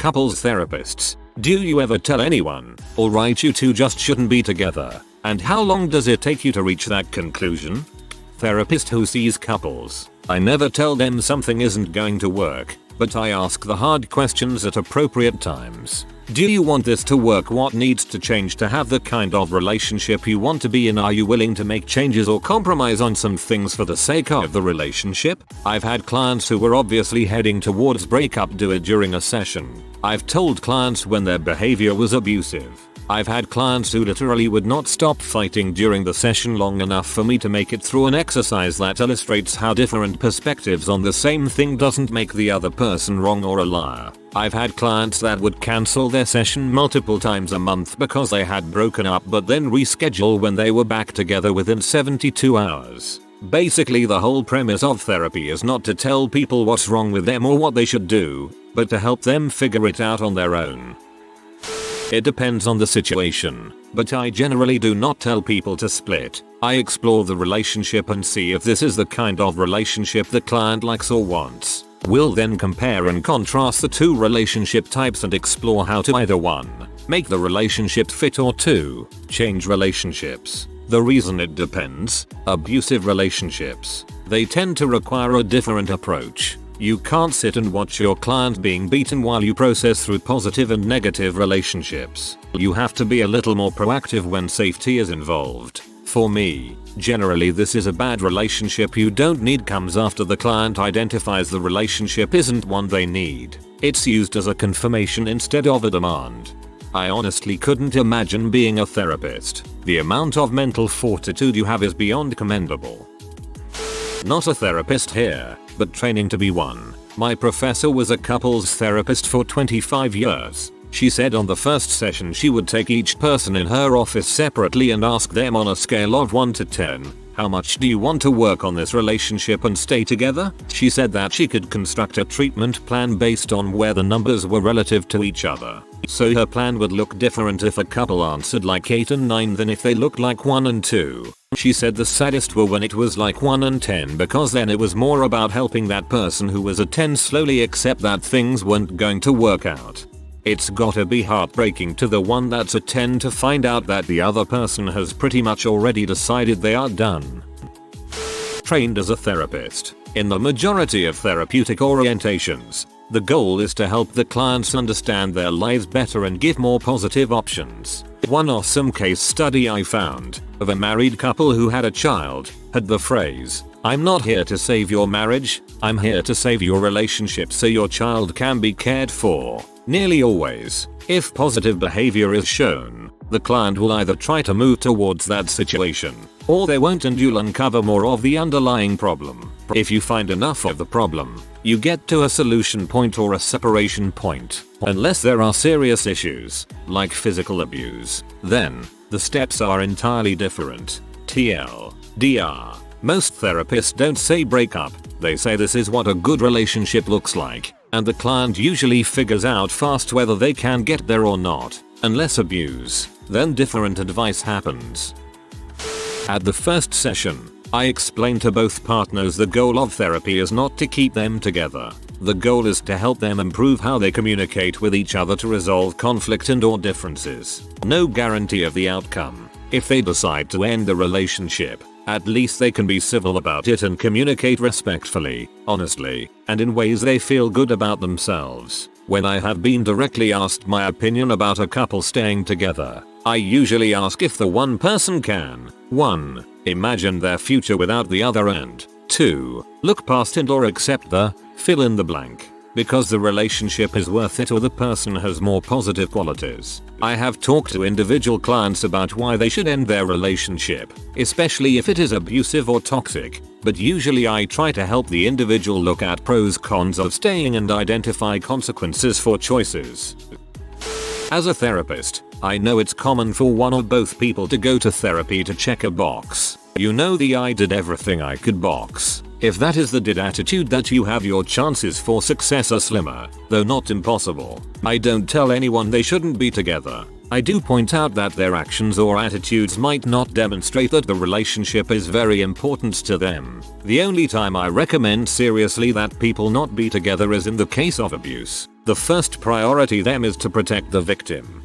couples therapists, do you ever tell anyone, alright you two just shouldn't be together, and how long does it take you to reach that conclusion? Therapist who sees couples, I never tell them something isn't going to work, but I ask the hard questions at appropriate times. Do you want this to work? What needs to change to have the kind of relationship you want to be in? Are you willing to make changes or compromise on some things for the sake of the relationship? I've had clients who were obviously heading towards breakup do it during a session. I've told clients when their behavior was abusive. I've had clients who literally would not stop fighting during the session long enough for me to make it through an exercise that illustrates how different perspectives on the same thing doesn't make the other person wrong or a liar. I've had clients that would cancel their session multiple times a month because they had broken up but then reschedule when they were back together within 72 hours. Basically, the whole premise of therapy is not to tell people what's wrong with them or what they should do, but to help them figure it out on their own. It depends on the situation, but I generally do not tell people to split. I explore the relationship and see if this is the kind of relationship the client likes or wants. We'll then compare and contrast the two relationship types and explore how to either 1. Make the relationship fit or 2. Change relationships. The reason it depends: abusive relationships, they tend to require a different approach. You can't sit and watch your client being beaten while you process through positive and negative relationships. You have to be a little more proactive when safety is involved. For me, generally this is a bad relationship you don't need comes after the client identifies the relationship isn't one they need. It's used as a confirmation instead of a demand. I honestly couldn't imagine being a therapist. The amount of mental fortitude you have is beyond commendable. Not a therapist here, but training to be one. My professor was a couples therapist for 25 years. She said on the first session she would take each person in her office separately and ask them on a scale of 1 to 10, how much do you want to work on this relationship and stay together? She said that she could construct a treatment plan based on where the numbers were relative to each other. So her plan would look different if a couple answered like 8 and 9 than if they looked like 1 and 2. She said the saddest were when it was like 1 and 10 because then it was more about helping that person who was a 10 slowly accept that things weren't going to work out. It's gotta be heartbreaking to the one that's a 10 to find out that the other person has pretty much already decided they are done. Trained as a therapist. In the majority of therapeutic orientations, the goal is to help the clients understand their lives better and give more positive options. One awesome case study I found of a married couple who had a child had the phrase, "I'm not here to save your marriage, I'm here to save your relationship so your child can be cared for." Nearly always, if positive behavior is shown, the client will either try to move towards that situation, or they won't, and you'll uncover more of the underlying problem. If you find enough of the problem, you get to a solution point or a separation point. Unless there are serious issues, like physical abuse, then the steps are entirely different. TLDR. Most therapists don't say break up, they say this is what a good relationship looks like, and the client usually figures out fast whether they can get there or not. Unless abuse, then different advice happens. At the first session, I explained to both partners the goal of therapy is not to keep them together. The goal is to help them improve how they communicate with each other to resolve conflict and/or differences. No guarantee of the outcome. If they decide to end the relationship, at least they can be civil about it and communicate respectfully, honestly, and in ways they feel good about themselves. When I have been directly asked my opinion about a couple staying together, I usually ask if the one person can 1. Imagine their future without the other, and 2. Look past and or accept the fill in the blank, because the relationship is worth it or the person has more positive qualities. I have talked to individual clients about why they should end their relationship, especially if it is abusive or toxic, but usually I try to help the individual look at pros cons of staying and identify consequences for choices. As a therapist, I know it's common for one or both people to go to therapy to check a box. You know, the I did everything I could box. If that is the did attitude that you have, your chances for success are slimmer, though not impossible. I don't tell anyone they shouldn't be together. I do point out that their actions or attitudes might not demonstrate that the relationship is very important to them. The only time I recommend seriously that people not be together is in the case of abuse. The first priority them is to protect the victim.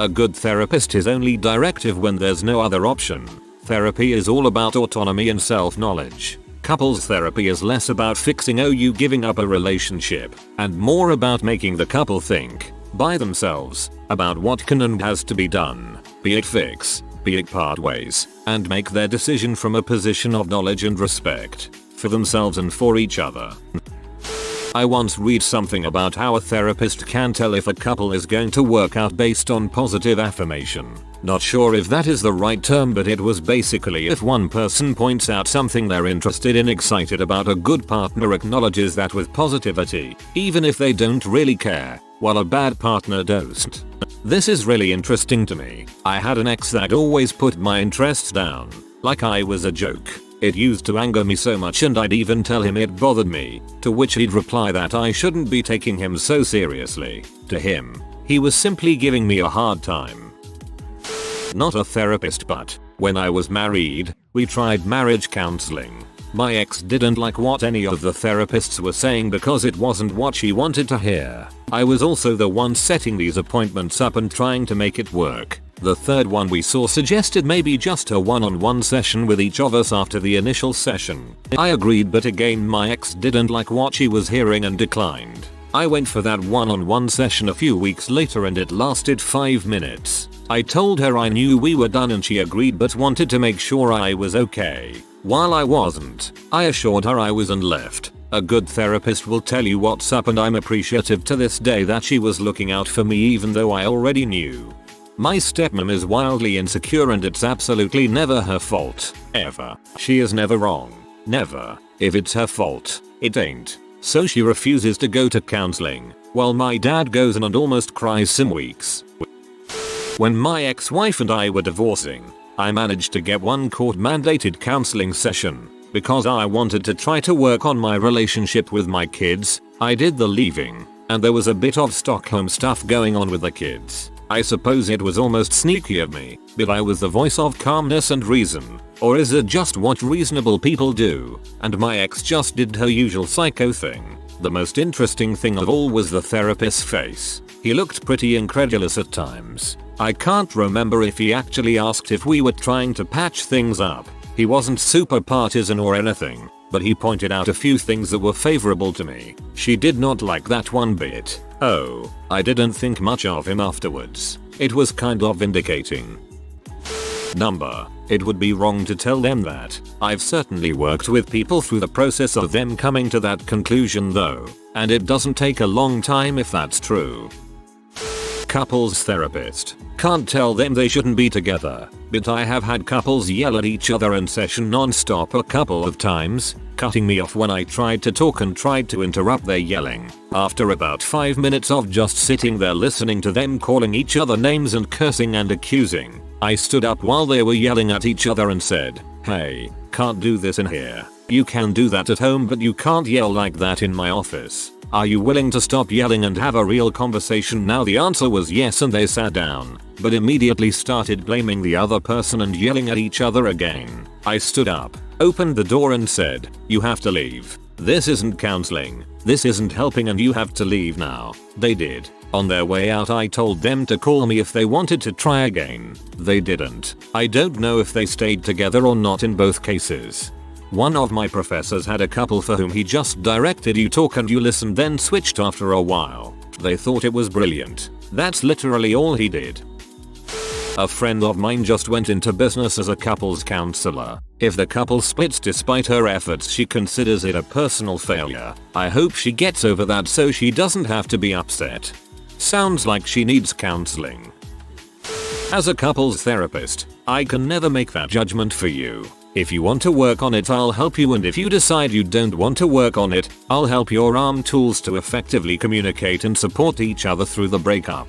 A good therapist is only directive when there's no other option. Therapy is all about autonomy and self-knowledge. Couples therapy is less about fixing you giving up a relationship, and more about making the couple think, by themselves, about what can and has to be done, be it fix, be it part ways, and make their decision from a position of knowledge and respect, for themselves and for each other. I once read something about how a therapist can tell if a couple is going to work out based on positive affirmation. Not sure if that is the right term, but it was basically if one person points out something they're interested in, excited about, a good partner acknowledges that with positivity, even if they don't really care, while a bad partner doesn't. This is really interesting to me. I had an ex that always put my interests down, like I was a joke. It used to anger me so much, and I'd even tell him it bothered me, to which he'd reply that I shouldn't be taking him so seriously. To him, he was simply giving me a hard time. Not a therapist, but when I was married, we tried marriage counseling. My ex didn't like what any of the therapists were saying because it wasn't what she wanted to hear. I was also the one setting these appointments up and trying to make it work. The third one we saw suggested maybe just a one-on-one session with each of us after the initial session. I agreed, but again my ex didn't like what she was hearing and declined. I went for that one-on-one session a few weeks later and it lasted 5 minutes. I told her I knew we were done and she agreed, but wanted to make sure I was okay. While I wasn't, I assured her I was and left. A good therapist will tell you what's up, and I'm appreciative to this day that she was looking out for me even though I already knew. My stepmom is wildly insecure and it's absolutely never her fault. Ever. She is never wrong. Never. If it's her fault, it ain't. So she refuses to go to counseling, while my dad goes and almost cries some weeks. When my ex-wife and I were divorcing, I managed to get one court-mandated counseling session. Because I wanted to try to work on my relationship with my kids, I did the leaving, and there was a bit of Stockholm stuff going on with the kids. I suppose it was almost sneaky of me, but I was the voice of calmness and reason. Or is it just what reasonable people do? And my ex just did her usual psycho thing. The most interesting thing of all was the therapist's face. He looked pretty incredulous at times. I can't remember if he actually asked if we were trying to patch things up. He wasn't super partisan or anything, but he pointed out a few things that were favorable to me. She did not like that one bit. Oh, I didn't think much of him afterwards. It was kind of vindicating. It would be wrong to tell them that. I've certainly worked with people through the process of them coming to that conclusion though, and it doesn't take a long time if that's true. Couples therapist. Can't tell them they shouldn't be together, but I have had couples yell at each other in session non-stop a couple of times, cutting me off when I tried to talk and tried to interrupt their yelling. After about 5 minutes of just sitting there listening to them calling each other names and cursing and accusing, I stood up while they were yelling at each other and said, "Hey, can't do this in here. You can do that at home, but you can't yell like that in my office. Are you willing to stop yelling and have a real conversation now?" The answer was yes, and they sat down, but immediately started blaming the other person and yelling at each other again. I stood up, opened the door and said, "You have to leave. This isn't counseling. This isn't helping and you have to leave now." They did. On their way out I told them to call me if they wanted to try again. They didn't. I don't know if they stayed together or not in both cases. One of my professors had a couple for whom he just directed you talk and you listened, then switched after a while. They thought it was brilliant. That's literally all he did. A friend of mine just went into business as a couples counselor. If the couple splits despite her efforts, she considers it a personal failure. I hope she gets over that so she doesn't have to be upset. Sounds like she needs counseling. As a couples therapist, I can never make that judgment for you. If you want to work on it, I'll help you, and if you decide you don't want to work on it, I'll help you arm tools to effectively communicate and support each other through the breakup.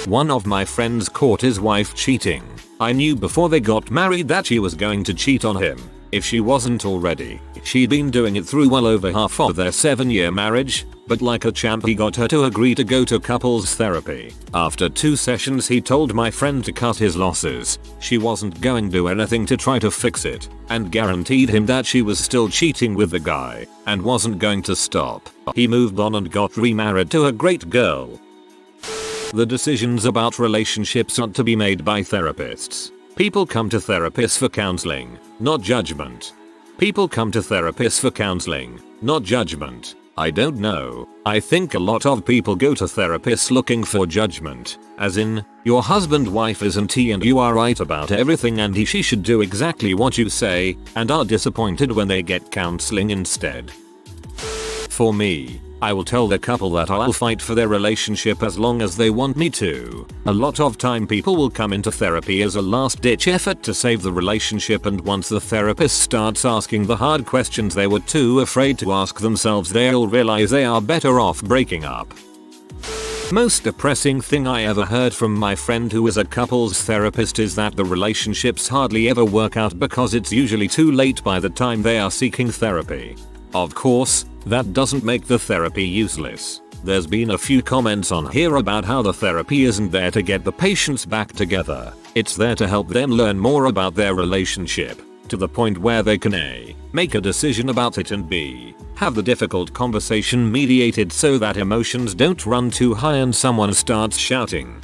One of my friends caught his wife cheating. I knew before they got married that she was going to cheat on him. If she wasn't already, she'd been doing it through well over half of their 7-year marriage, but like a champ he got her to agree to go to couples therapy. After 2 sessions he told my friend to cut his losses. She wasn't going to do anything to try to fix it, and guaranteed him that she was still cheating with the guy, and wasn't going to stop. He moved on and got remarried to a great girl. The decisions about relationships aren't to be made by therapists. People come to therapists for counseling, not judgment. People come to therapists for counseling, not judgment. I don't know. I think a lot of people go to therapists looking for judgment. As in, your husband wife isn't he and you are right about everything and she should do exactly what you say, and are disappointed when they get counseling instead. For me, I will tell the couple that I'll fight for their relationship as long as they want me to. A lot of time people will come into therapy as a last-ditch effort to save the relationship, and once the therapist starts asking the hard questions they were too afraid to ask themselves, they'll realize they are better off breaking up. Most depressing thing I ever heard from my friend who is a couples therapist is that the relationships hardly ever work out because it's usually too late by the time they are seeking therapy. Of course, that doesn't make the therapy useless. There's been a few comments on here about how the therapy isn't there to get the patients back together. It's there to help them learn more about their relationship, to the point where they can A, make a decision about it, and B, have the difficult conversation mediated so that emotions don't run too high and someone starts shouting.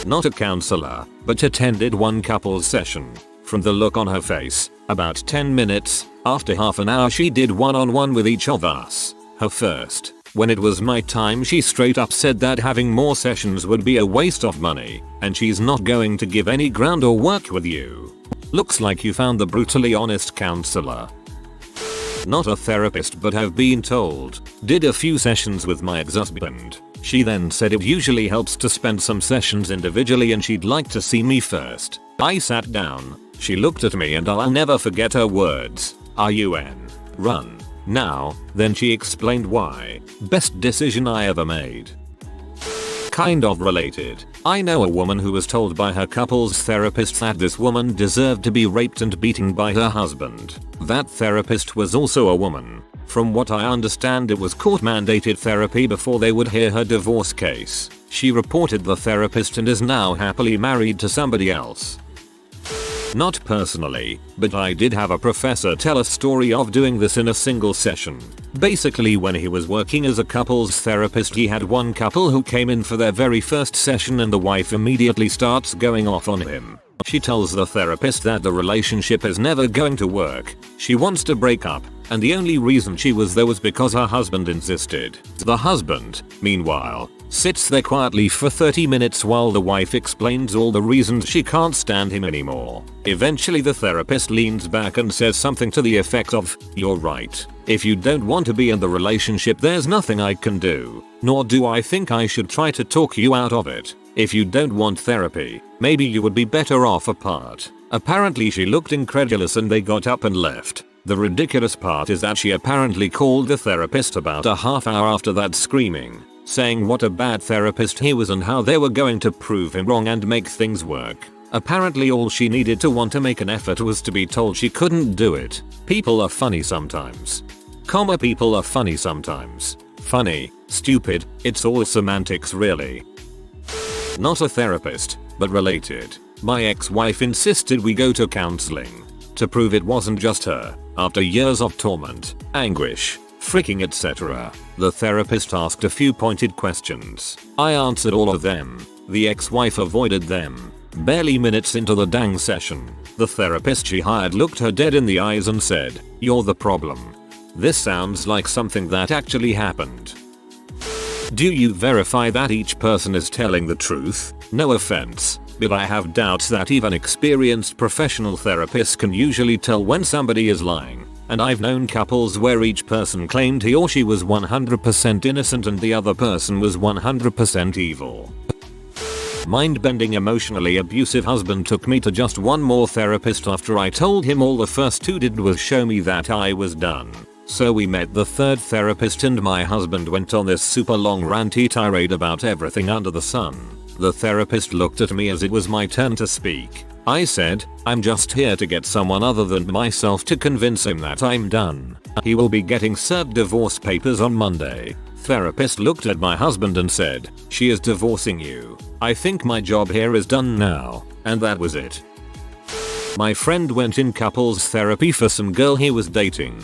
Not a counselor, but attended one couple's session. From the look on her face, about 10 minutes, after half an hour she did one-on-one with each of us. Her first. When it was my time she straight up said that having more sessions would be a waste of money, and she's not going to give any ground or work with you. Looks like you found the brutally honest counselor. Not a therapist but have been told. Did a few sessions with my ex-husband. She then said it usually helps to spend some sessions individually and she'd like to see me first. I sat down. She looked at me and I'll never forget her words. Run. Now, then she explained why. Best decision I ever made. Kind of related. I know a woman who was told by her couples therapist that this woman deserved to be raped and beaten by her husband. That therapist was also a woman. From what I understand, it was court mandated therapy before they would hear her divorce case. She reported the therapist and is now happily married to somebody else. Not personally, but I did have a professor tell a story of doing this in a single session. Basically, when he was working as a couples therapist, he had one couple who came in for their very first session and the wife immediately starts going off on him. She tells the therapist that the relationship is never going to work. She wants to break up, and the only reason she was there was because her husband insisted. The husband, meanwhile, sits there quietly for 30 minutes while the wife explains all the reasons she can't stand him anymore. Eventually the therapist leans back and says something to the effect of, "You're right. If you don't want to be in the relationship, there's nothing I can do. Nor do I think I should try to talk you out of it. If you don't want therapy, maybe you would be better off apart." Apparently she looked incredulous and they got up and left. The ridiculous part is that she apparently called the therapist about a half hour after that screaming, saying what a bad therapist he was and how they were going to prove him wrong and make things work. Apparently all she needed to want to make an effort was to be told she couldn't do it. People are funny sometimes. People are funny sometimes. Funny, stupid, it's all semantics really. Not a therapist, but related. My ex-wife insisted we go to counseling. To prove it wasn't just her, after years of torment, anguish, freaking etc. The therapist asked a few pointed questions. I answered all of them. The ex-wife avoided them. Barely minutes into the dang session, the therapist she hired looked her dead in the eyes and said, "You're the problem." This sounds like something that actually happened. Do you verify that each person is telling the truth? No offense, but I have doubts that even experienced professional therapists can usually tell when somebody is lying. And I've known couples where each person claimed he or she was 100% innocent and the other person was 100% evil. Mind-bending emotionally abusive husband took me to just one more therapist after I told him all the first two did was show me that I was done. So we met the third therapist and my husband went on this super long ranty tirade about everything under the sun. The therapist looked at me as it was my turn to speak. I said, I'm just here to get someone other than myself to convince him that I'm done. He will be getting served divorce papers on Monday. Therapist looked at my husband and said, she is divorcing you. I think my job here is done now. And that was it. My friend went in couples therapy for some girl he was dating.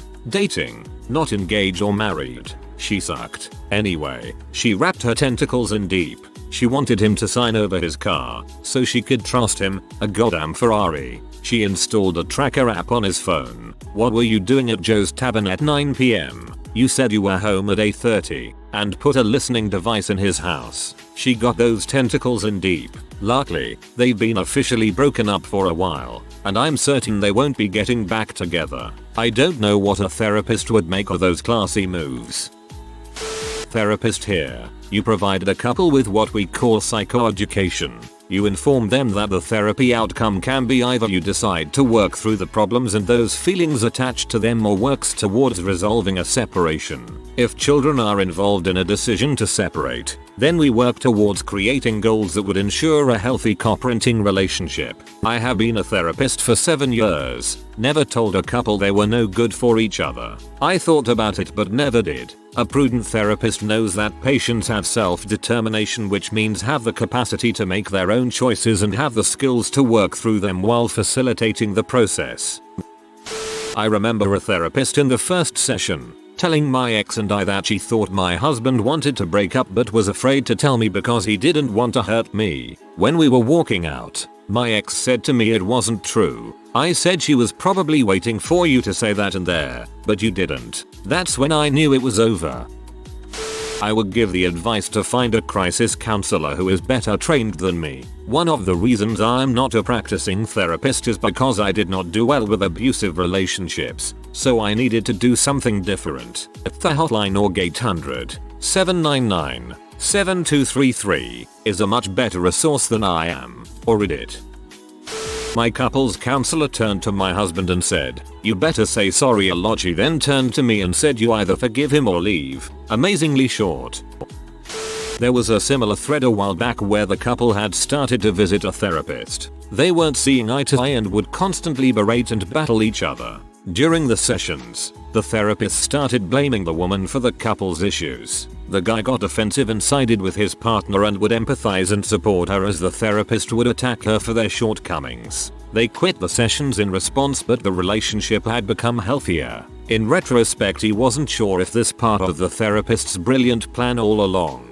Not engaged or married. She sucked. Anyway, she wrapped her tentacles in deep. She wanted him to sign over his car so she could trust him, a goddamn Ferrari. She installed a tracker app on his phone. What were you doing at Joe's Tavern at 9 PM? You said you were home at 8:30 and put a listening device in his house. She got those tentacles in deep. Luckily, they've been officially broken up for a while, and I'm certain they won't be getting back together. I don't know what a therapist would make of those classy moves. Therapist here. You provided a couple with what we call psychoeducation. You informed them that the therapy outcome can be either you decide to work through the problems and those feelings attached to them or works towards resolving a separation. If children are involved in a decision to separate, then we work towards creating goals that would ensure a healthy co-parenting relationship. I have been a therapist for 7 years. Never told a couple they were no good for each other. I thought about it but never did. A prudent therapist knows that patients have self-determination, which means have the capacity to make their own choices and have the skills to work through them while facilitating the process. I remember a therapist in the first session telling my ex and I that she thought my husband wanted to break up but was afraid to tell me because he didn't want to hurt me. When we were walking out, my ex said to me it wasn't true. I said she was probably waiting for you to say that and there, but you didn't. That's when I knew it was over. I would give the advice to find a crisis counselor who is better trained than me. One of the reasons I am not a practicing therapist is because I did not do well with abusive relationships, so I needed to do something different. The hotline or 800-799-7233 is a much better resource than I am, or Reddit. My couples counselor turned to my husband and said, "You better say sorry a lot." She then turned to me and said, "You either forgive him or leave." Amazingly short. There was a similar thread a while back where the couple had started to visit a therapist. They weren't seeing eye to eye and would constantly berate and battle each other. During the sessions, the therapist started blaming the woman for the couple's issues. The guy got offensive and sided with his partner and would empathize and support her as the therapist would attack her for their shortcomings. They quit the sessions in response, but the relationship had become healthier. In retrospect, he wasn't sure if this part of the therapist's brilliant plan all along.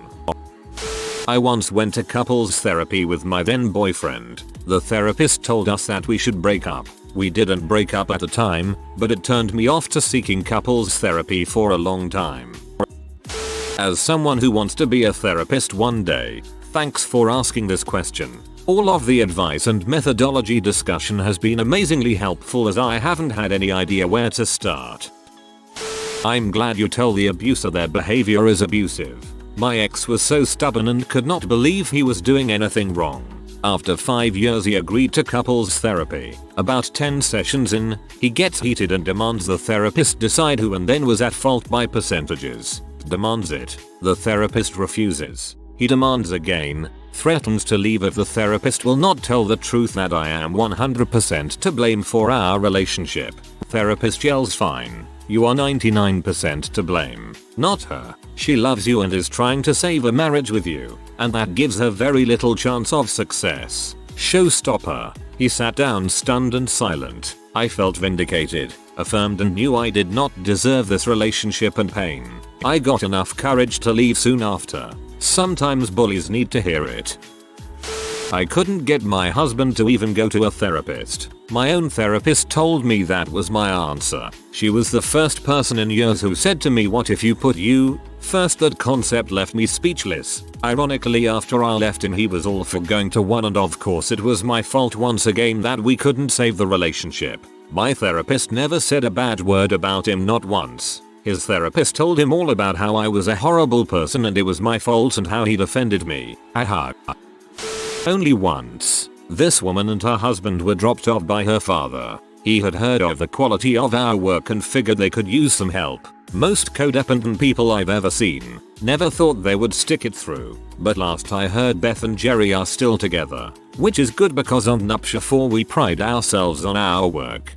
I once went to couples therapy with my then boyfriend. The therapist told us that we should break up. We didn't break up at the time, but it turned me off to seeking couples therapy for a long time. As someone who wants to be a therapist one day, thanks for asking this question. All of the advice and methodology discussion has been amazingly helpful, as I haven't had any idea where to start. I'm glad you tell the abuser their behavior is abusive. My ex was so stubborn and could not believe he was doing anything wrong. After 5 years he agreed to couples therapy. About 10 sessions in, he gets heated and demands the therapist decide who and then was at fault by percentages. Demands it. The therapist refuses. He demands again, threatens to leave if the therapist will not tell the truth, that I am 100% to blame for our relationship. Therapist yells, "Fine. You are 99% to blame. Not her. She loves you and is trying to save a marriage with you, and that gives her very little chance of success. Showstopper." He sat down stunned and silent. I felt vindicated, affirmed, and knew I did not deserve this relationship and pain. I got enough courage to leave soon after. Sometimes bullies need to hear it. I couldn't get my husband to even go to a therapist. My own therapist told me that was my answer. She was the first person in years who said to me, "What if you put you first?" That concept left me speechless. Ironically, after I left him, he was all for going to one, and of course it was my fault once again that we couldn't save the relationship. My therapist never said a bad word about him, not once. His therapist told him all about how I was a horrible person and it was my fault and how he defended me. Only once. This woman and her husband were dropped off by her father. He had heard of the quality of our work and figured they could use some help. Most codependent people I've ever seen. Never thought they would stick it through. But last I heard, Beth and Jerry are still together. which is good because on Nuptia 4 we pride ourselves on our work.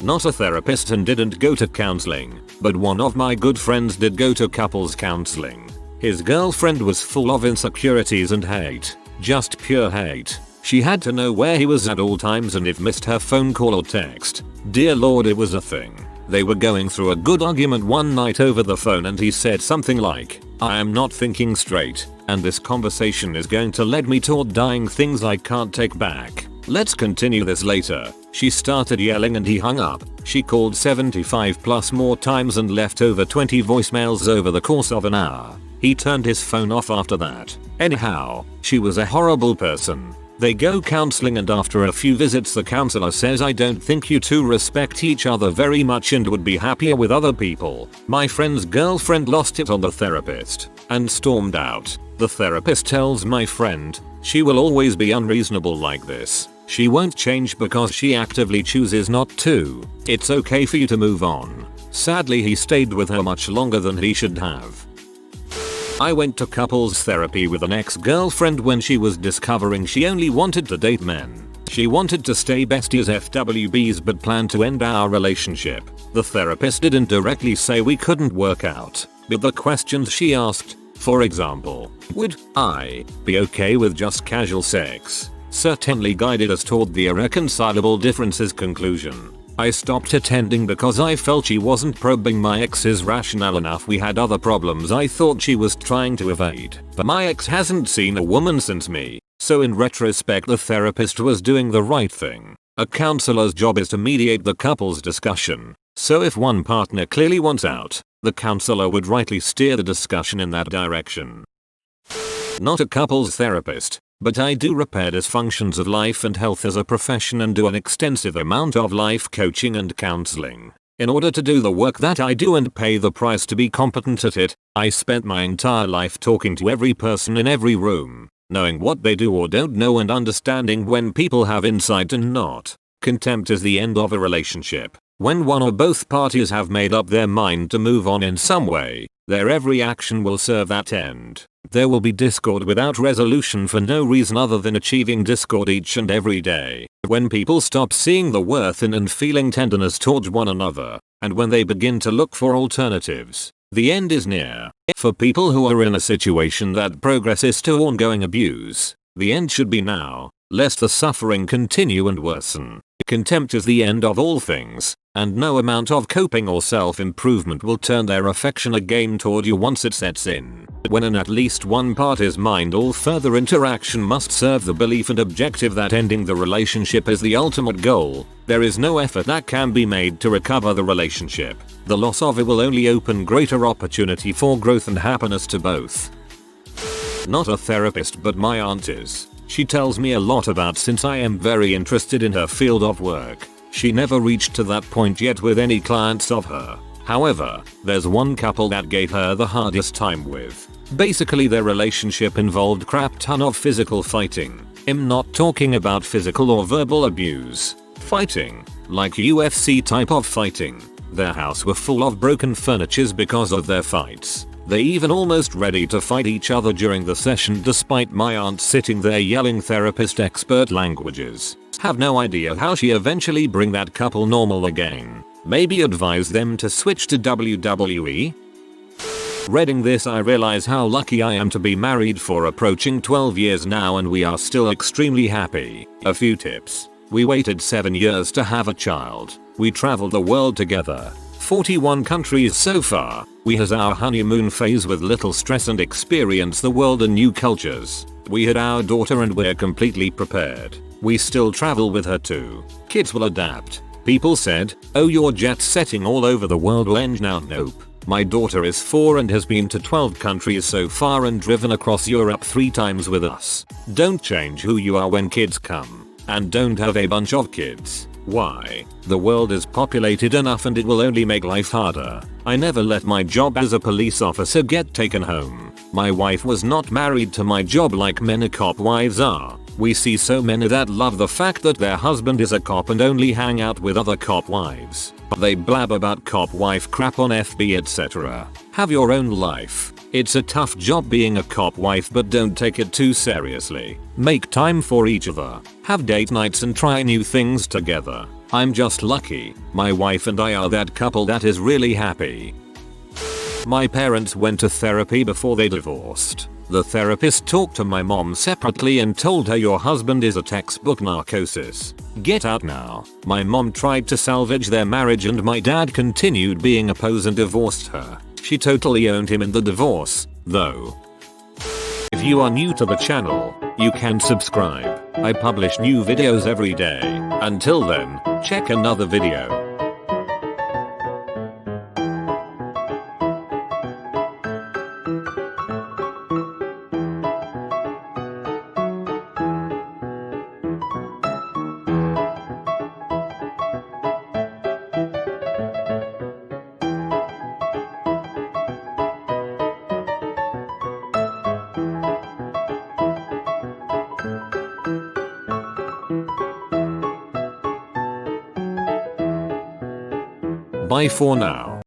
Not a therapist and didn't go to counseling, but one of my good friends did go to couples counseling. His girlfriend was full of insecurities and hate, just pure hate. She had to know where he was at all times and if missed her phone call or text. Dear Lord, it was a thing. They were going through a good argument one night over the phone and he said something like, "I am not thinking straight, and this conversation is going to lead me toward dying things I can't take back. Let's continue this later." She started yelling and he hung up. She called 75 plus more times and left over 20 voicemails over the course of an hour. He turned his phone off after that. Anyhow, she was a horrible person. They go counseling and after a few visits the counselor says, "I don't think you two respect each other very much and would be happier with other people." My friend's girlfriend lost it on the therapist and stormed out. The therapist tells my friend, "She will always be unreasonable like this. She won't change because she actively chooses not to. It's okay for you to move on." Sadly, he stayed with her much longer than he should have. I went to couples therapy with an ex-girlfriend when she was discovering she only wanted to date men. She wanted to stay besties FWBs but planned to end our relationship. The therapist didn't directly say we couldn't work out, but the questions she asked, for example, would I be okay with just casual sex, certainly guided us toward the irreconcilable differences conclusion. I stopped attending because I felt she wasn't probing my ex's rationale enough. We had other problems I thought she was trying to evade. But my ex hasn't seen a woman since me, so in retrospect the therapist was doing the right thing. A counselor's job is to mediate the couple's discussion, so if one partner clearly wants out, the counselor would rightly steer the discussion in that direction. Not a couples therapist, but I do repair dysfunctions of life and health as a profession and do an extensive amount of life coaching and counseling. In order to do the work that I do and pay the price to be competent at it, I spent my entire life talking to every person in every room, knowing what they do or don't know and understanding when people have insight and not. Contempt is the end of a relationship. When one or both parties have made up their mind to move on in some way, their every action will serve that end. There will be discord without resolution for no reason other than achieving discord each and every day. When people stop seeing the worth in and feeling tenderness towards one another, and when they begin to look for alternatives, the end is near. For people who are in a situation that progresses to ongoing abuse, the end should be now, lest the suffering continue and worsen. Contempt is the end of all things, and no amount of coping or self-improvement will turn their affection again toward you once it sets in. When in at least one party's mind, all further interaction must serve the belief and objective that ending the relationship is the ultimate goal, there is no effort that can be made to recover the relationship. The loss of it will only open greater opportunity for growth and happiness to both. Not a therapist, but my aunt is. She tells me a lot about since I am very interested in her field of work. She never reached to that point yet with any clients of her. However, there's one couple that gave her the hardest time with. Basically their relationship involved crap ton of physical fighting. I'm not talking about physical or verbal abuse. Fighting, like UFC type of fighting. Their house were full of broken furnitures because of their fights. They even almost ready to fight each other during the session despite my aunt sitting there yelling therapist expert languages. Have no idea how she eventually bring that couple normal again. Maybe advise them to switch to WWE? Reading this I realize how lucky I am to be married for approaching 12 years now and we are still extremely happy. A few tips. We waited 7 years to have a child. We traveled the world together. 41 countries so far. We had our honeymoon phase with little stress and experience the world and new cultures. We had our daughter and we're completely prepared. We still travel with her too. Kids will adapt. People said, "Oh, you're jet setting all over the world when now." Nope. My daughter is 4 and has been to 12 countries so far and driven across Europe 3 times with us. Don't change who you are when kids come. And don't have a bunch of kids. Why? The world is populated enough and it will only make life harder. I never let my job as a police officer get taken home. My wife was not married to my job like many cop wives are. We see so many that love the fact that their husband is a cop and only hang out with other cop wives. but they blab about cop wife crap on FB etc. Have your own life. It's a tough job being a cop wife, but don't take it too seriously. Make time for each other. Have date nights and try new things together. I'm just lucky. My wife and I are that couple that is really happy. My parents went to therapy before they divorced. The therapist talked to my mom separately and told her your husband is a textbook narcissist. Get out now. My mom tried to salvage their marriage and my dad continued being a pose and divorced her. She totally owned him in the divorce, though. If you are new to the channel, you can subscribe. I publish new videos every day. Until then, check another video. Bye for now.